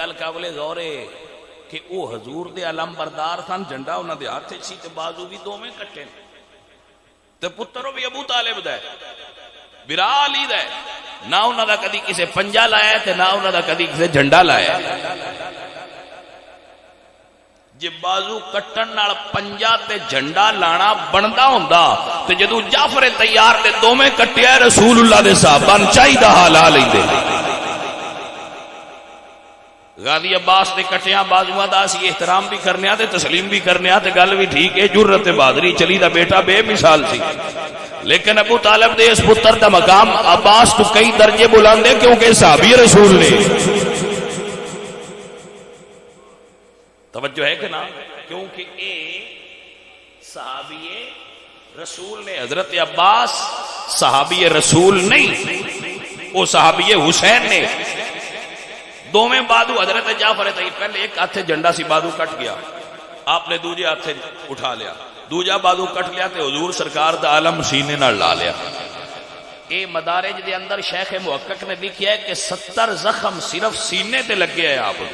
گل قابل غور ہے کہ وہ حضور دے علم بردار سن، جھنڈا انہاں دے ہاتھ سی تے بازو بھی دوویں کٹے تے پترو بھی ابو طالب دا ہے، برا علی دا ہے، نہ انہاں دا کدی کسے پنجا لایا تے نہ انہاں دا کدی کسے جھنڈا لایا۔ جے بازو کٹن نال پنجا تے جھنڈا لانا بندا ہوندا تے جدوں جعفر تیار دے دوویں کٹیا رسول اللہ دے صحابہ چاہیدا حال آ لیندے۔ غازی عباس دے کٹیاں بازواں دا اسی احترام بھی کرنے تے تسلیم بھی کرنے تے گل بھی ٹھیک ہے، جرت بہادری چلی دا بیٹا بے مثال سی، لیکن ابو طالب دے اس پتر دا مقام عباس تو کئی درجے بلندے کیونکہ صحابی رسول نے۔ توجہ ہے کہ نا، کیونکہ اے صحابی رسول نے، حضرت عباس صحابی رسول نہیں، وہ صحابی حسین نے۔ دوویں بازو حضرت جعفر تئی پہلے ایک ہاتھ جھنڈا سی بازو کٹ گیا، آپ نے دوجے ہاتھ اٹھا لیا، دوجا بازو کٹ لیا تے حضور سرکار دا علم سینے نال لا لیا۔ اے مدارج دے اندر شیخ محقق نے لکھیا ہے کہ 70 زخم صرف سینے تے لگے ہیں آپ نے،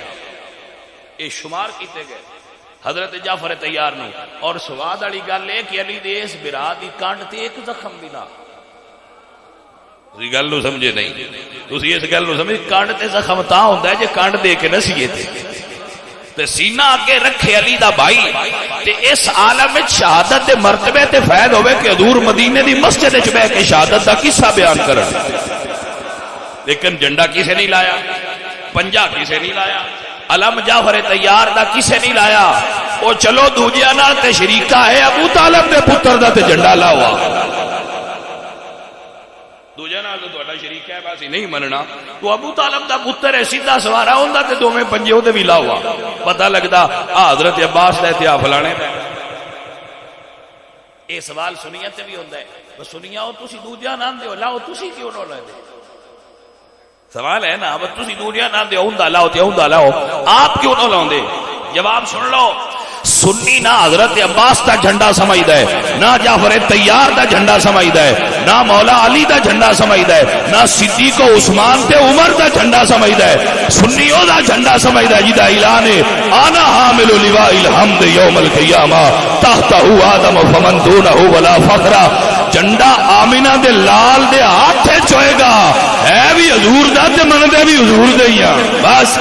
اے شمار کیتے گئے حضرت جعفر تیار نے۔ اور سواد والی گل ہے کہ علی دے اس برا دی کانڈ تے ایک زخم بھی نہ، تسی گل نو سمجھے نہیں، تسی اس گل نو سمجھے، کانڈ تے زخم تاں ہوندا ہے جے کانڈ دے کے نسیے تے سینہ اگے رکھے علی دا بھائی تے اس عالم وچ شہادت دے مرتبے تے فیض ہوئے کہ حضور مدینے دی مسجد وچ بیٹھ کے شہادت دا قصہ بیان کرن، لیکن جھنڈا کسے نہیں لایا، پنجا کسے نہیں لایا، علم جعفر تیار دا کسے نہیں لایا۔ او چلو دوجیاں نال تے شریکا ہے، ابو طالب دے پتر دا تے جھنڈا لاوا، دوجا نال تو تہاڈا شریک ہے بس نہیں مننا، تو ابو طالب دا پتر ہے، سیدھا سوارا ہوندا تے دوویں پنجے اودے وی لاوا، پتہ لگدا حضرت عباس دا تے فلانے دا۔ اے سوال سنیت تے بھی ہوندا ہے، تو سنیا او تسی دوجا نال دیو لاؤ، تسی کیوں نہ لاؤ؟ سوال ہے نا، اب تسی دوجا نال دیو ہوندا لاؤ تے ہوندا لاؤ، آپ کیوں نہ لاؤندے؟ جواب سن لو، سنی نہ حضرت عباس دا جھنڈا سمجھدا ہے، نہ جعفر تیار دا جھنڈا سمجھدا ہے، نہ مولا علی دا جھنڈا سمجھدا ہے، نہ صدیق و عثمان تے عمر دا جھنڈا سمجھدا ہے، سنی او دا جھنڈا سمجھدا ہے جدا اعلان ہے انا حامل لواء الحمد یوم القیامہ تحتہ آدم فمن دونہ ولا فخر۔ جھنڈا آمینہ دے لال دے ہاتھ چوئے گا، ہے بھی حضور دا تے من دے بھی حضور دے ہی، بس